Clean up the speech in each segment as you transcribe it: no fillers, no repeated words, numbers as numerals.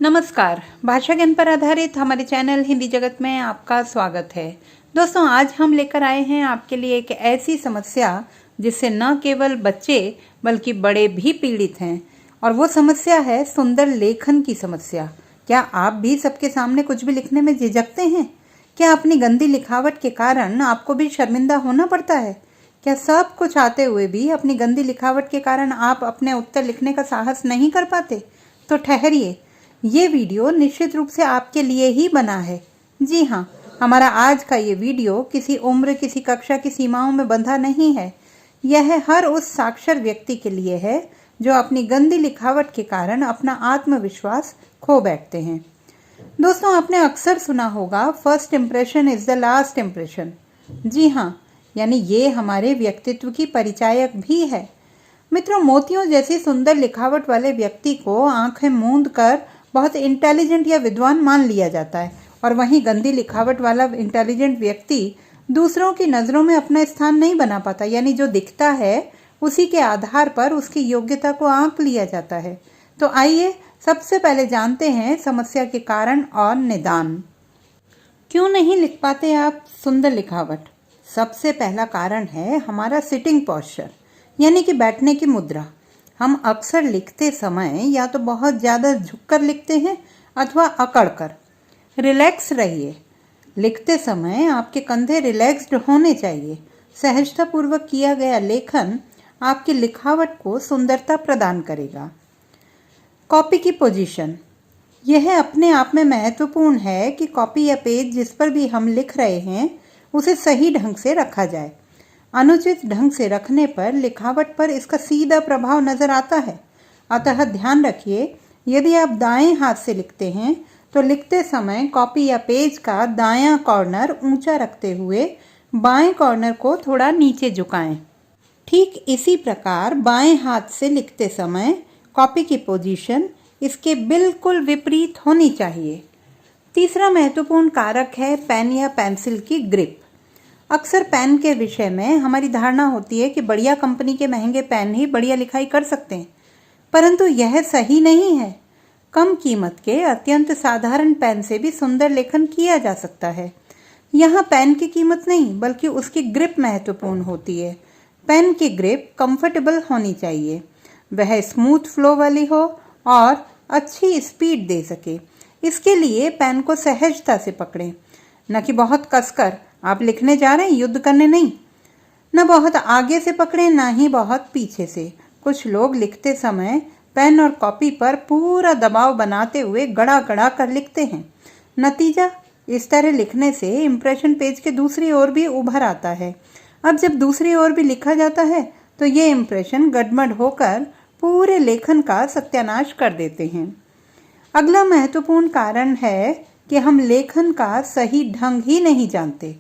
नमस्कार। भाषा ज्ञान पर आधारित हमारे चैनल हिंदी जगत में आपका स्वागत है। दोस्तों, आज हम लेकर आए हैं आपके लिए एक ऐसी समस्या जिससे न केवल बच्चे बल्कि बड़े भी पीड़ित हैं, और वो समस्या है सुंदर लेखन की समस्या। क्या आप भी सबके सामने कुछ भी लिखने में झिझकते हैं? क्या अपनी गंदी लिखावट के कारण आपको भी शर्मिंदा होना पड़ता है? क्या सब कुछ आते हुए भी अपनी गंदी लिखावट के कारण आप अपने उत्तर लिखने का साहस नहीं कर पाते? तो ठहरिए, ये वीडियो निश्चित रूप से आपके लिए ही बना है। जी हाँ, हमारा आज का ये वीडियो किसी उम्र, किसी कक्षा की सीमाओं में बंधा नहीं है। यह हर उस साक्षर व्यक्ति के लिए है जो अपनी गंदी लिखावट के कारण अपना आत्मविश्वास खो बैठते हैं। दोस्तों, आपने अक्सर सुना होगा, first impression is the last impression. जी हाँ, यानी ये हमारे व्यक्तित्व की परिचायक भी है। मित्रों, मोतियों जैसी सुंदर लिखावट वाले व्यक्ति को आंखें मूंद कर बहुत इंटेलिजेंट या विद्वान मान लिया जाता है, और वहीं गंदी लिखावट वाला इंटेलिजेंट व्यक्ति दूसरों की नज़रों में अपना स्थान नहीं बना पाता। यानी जो दिखता है उसी के आधार पर उसकी योग्यता को आंक लिया जाता है। तो आइए सबसे पहले जानते हैं समस्या के कारण और निदान। क्यों नहीं लिख पाते आप सुंदर लिखावट? सबसे पहला कारण है हमारा सिटिंग पोस्चर, यानी कि बैठने की मुद्रा। हम अक्सर लिखते समय या तो बहुत ज़्यादा झुककर लिखते हैं अथवा अकड़कर। रिलैक्स रहिए। लिखते समय आपके कंधे रिलैक्स्ड होने चाहिए। सहजतापूर्वक किया गया लेखन आपकी लिखावट को सुंदरता प्रदान करेगा। कॉपी की पोजीशन, यह अपने आप में महत्वपूर्ण है कि कॉपी या पेज जिस पर भी हम लिख रहे हैं उसे सही ढंग से रखा जाए। अनुचित ढंग से रखने पर लिखावट पर इसका सीधा प्रभाव नजर आता है। अतः ध्यान रखिए, यदि आप दाएं हाथ से लिखते हैं तो लिखते समय कॉपी या पेज का दायां कॉर्नर ऊंचा रखते हुए बाएं कॉर्नर को थोड़ा नीचे झुकाएं। ठीक इसी प्रकार बाएं हाथ से लिखते समय कॉपी की पोजीशन इसके बिल्कुल विपरीत होनी चाहिए। तीसरा महत्वपूर्ण कारक है पेन या पेंसिल की ग्रिप। अक्सर पेन के विषय में हमारी धारणा होती है कि बढ़िया कंपनी के महंगे पेन ही बढ़िया लिखाई कर सकते हैं, परंतु यह सही नहीं है। कम कीमत के अत्यंत साधारण पेन से भी सुंदर लेखन किया जा सकता है। यहाँ पेन की कीमत नहीं बल्कि उसकी ग्रिप महत्वपूर्ण होती है। पेन की ग्रिप कंफर्टेबल होनी चाहिए, वह स्मूथ फ्लो वाली हो और अच्छी स्पीड दे सके। इसके लिए पेन को सहजता से पकड़ें, न कि बहुत कसकर। आप लिखने जा रहे हैं, युद्ध करने नहीं। न बहुत आगे से पकड़े, ना ही बहुत पीछे से। कुछ लोग लिखते समय पेन और कॉपी पर पूरा दबाव बनाते हुए गड़ा गड़ा कर लिखते हैं। नतीजा, इस तरह लिखने से इम्प्रेशन पेज के दूसरी ओर भी उभर आता है। अब जब दूसरी ओर भी लिखा जाता है तो ये इम्प्रेशन गड़बड़ होकर पूरे लेखन का सत्यानाश कर देते हैं। अगला महत्वपूर्ण कारण है कि हम लेखन का सही ढंग ही नहीं जानते।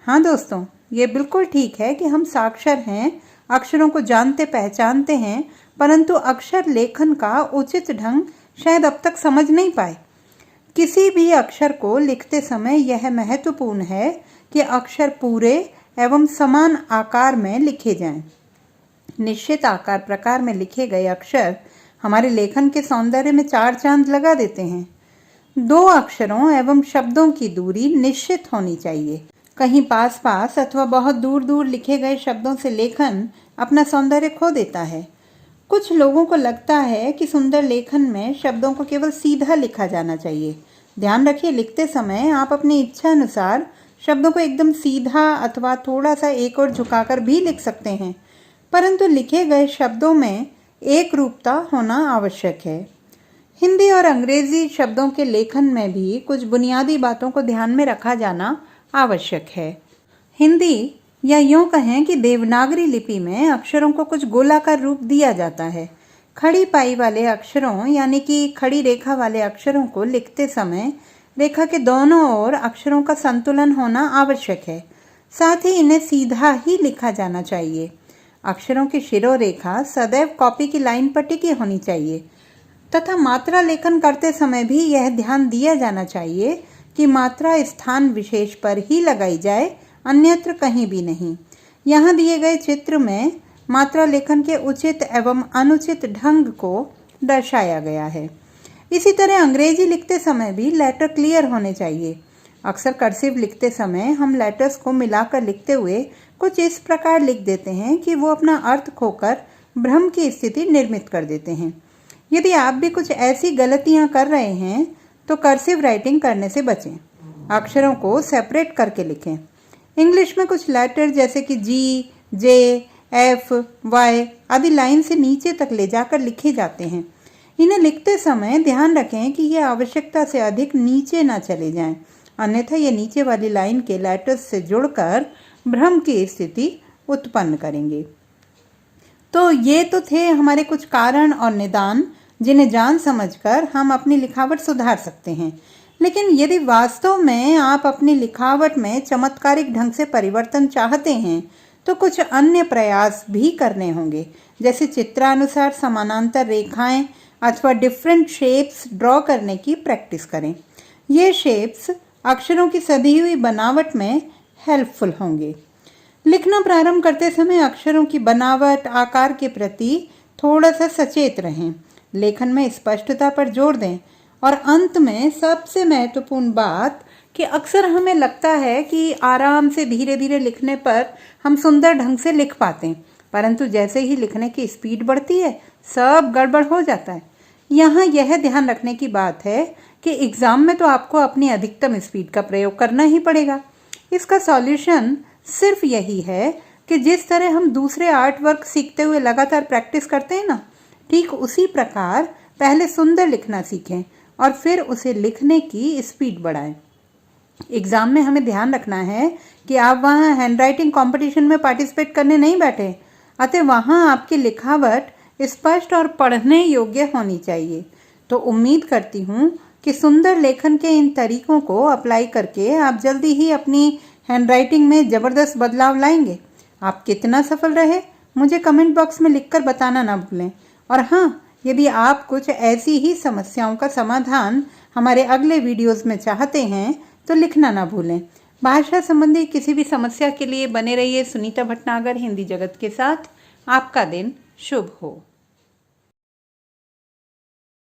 हाँ दोस्तों, ये बिल्कुल ठीक है कि हम साक्षर हैं, अक्षरों को जानते पहचानते हैं, परंतु अक्षर लेखन का उचित ढंग शायद अब तक समझ नहीं पाए। किसी भी अक्षर को लिखते समय यह महत्वपूर्ण है कि अक्षर पूरे एवं समान आकार में लिखे जाएं। निश्चित आकार प्रकार में लिखे गए अक्षर हमारे लेखन के सौंदर्य में चार चांद लगा देते हैं। दो अक्षरों एवं शब्दों की दूरी निश्चित होनी चाहिए। कहीं पास पास अथवा बहुत दूर दूर लिखे गए शब्दों से लेखन अपना सौंदर्य खो देता है। कुछ लोगों को लगता है कि सुंदर लेखन में शब्दों को केवल सीधा लिखा जाना चाहिए। ध्यान रखिए, लिखते समय आप अपनी इच्छा अनुसार शब्दों को एकदम सीधा अथवा थोड़ा सा एक और झुकाकर भी लिख सकते हैं, परंतु लिखे गए शब्दों में एक रूपता होना आवश्यक है। हिंदी और अंग्रेजी शब्दों के लेखन में भी कुछ बुनियादी बातों को ध्यान में रखा जाना आवश्यक है। हिंदी या यूं कहें कि देवनागरी लिपि में अक्षरों को कुछ गोलाकार रूप दिया जाता है। खड़ी पाई वाले अक्षरों यानी कि खड़ी रेखा वाले अक्षरों को लिखते समय रेखा के दोनों ओर अक्षरों का संतुलन होना आवश्यक है। साथ ही इन्हें सीधा ही लिखा जाना चाहिए। अक्षरों की शिरोरेखा सदैव कॉपी की लाइन पर टिकी होनी चाहिए तथा मात्रा लेखन करते समय भी यह ध्यान दिया जाना चाहिए कि मात्रा स्थान विशेष पर ही लगाई जाए, अन्यत्र कहीं भी नहीं। यहाँ दिए गए चित्र में मात्रा लेखन के उचित एवं अनुचित ढंग को दर्शाया गया है। इसी तरह अंग्रेजी लिखते समय भी लेटर क्लियर होने चाहिए। अक्सर कर्सिव लिखते समय हम लेटर्स को मिलाकर लिखते हुए कुछ इस प्रकार लिख देते हैं कि वो अपना अर्थ खोकर भ्रम की स्थिति निर्मित कर देते हैं। यदि आप भी कुछ ऐसी गलतियां कर रहे हैं तो कर्सिव राइटिंग करने से बचें। अक्षरों को सेपरेट करके लिखें। इंग्लिश में कुछ लेटर जैसे कि जी, जे, एफ, वाई आदि लाइन से नीचे तक ले जाकर लिखे जाते हैं। इन्हें लिखते समय ध्यान रखें कि ये आवश्यकता से अधिक नीचे ना चले जाएं, अन्यथा ये नीचे वाली लाइन के लेटर्स से जुड़कर भ्रम की स्थिति उत्पन्न करेंगे। तो ये तो थे हमारे कुछ कारण और निदान जिन्हें जान समझकर हम अपनी लिखावट सुधार सकते हैं। लेकिन यदि वास्तव में आप अपनी लिखावट में चमत्कारिक ढंग से परिवर्तन चाहते हैं तो कुछ अन्य प्रयास भी करने होंगे, जैसे चित्रानुसार समानांतर रेखाएं अथवा डिफरेंट शेप्स ड्रॉ करने की प्रैक्टिस करें। ये शेप्स अक्षरों की सधी हुई बनावट में हेल्पफुल होंगे। लिखना प्रारंभ करते समय अक्षरों की बनावट, आकार के प्रति थोड़ा सा सचेत रहें। लेखन में स्पष्टता पर जोर दें। और अंत में सबसे महत्वपूर्ण बात कि अक्सर हमें लगता है कि आराम से धीरे धीरे लिखने पर हम सुंदर ढंग से लिख पाते हैं, परंतु जैसे ही लिखने की स्पीड बढ़ती है सब गड़बड़ हो जाता है। यहाँ यह ध्यान रखने की बात है कि एग्ज़ाम में तो आपको अपनी अधिकतम स्पीड का प्रयोग करना ही पड़ेगा। इसका सॉल्यूशन सिर्फ यही है कि जिस तरह हम दूसरे आर्ट वर्क सीखते हुए लगातार प्रैक्टिस करते हैं ना, ठीक उसी प्रकार पहले सुंदर लिखना सीखें और फिर उसे लिखने की स्पीड बढ़ाएं। एग्ज़ाम में हमें ध्यान रखना है कि आप वहाँ हैंडराइटिंग कंपटीशन में पार्टिसिपेट करने नहीं बैठे, अतः वहाँ आपकी लिखावट स्पष्ट और पढ़ने योग्य होनी चाहिए। तो उम्मीद करती हूँ कि सुंदर लेखन के इन तरीकों को अप्लाई करके आप जल्दी ही अपनी हैंडराइटिंग में ज़बरदस्त बदलाव लाएंगे। आप कितना सफल रहे मुझे कमेंट बॉक्स में लिखकर बताना ना भूलें। और हाँ, यदि आप कुछ ऐसी ही समस्याओं का समाधान हमारे अगले वीडियोस में चाहते हैं तो लिखना ना भूलें। भाषा संबंधी किसी भी समस्या के लिए बने रहिए सुनीता भटनागर हिंदी जगत के साथ। आपका दिन शुभ हो।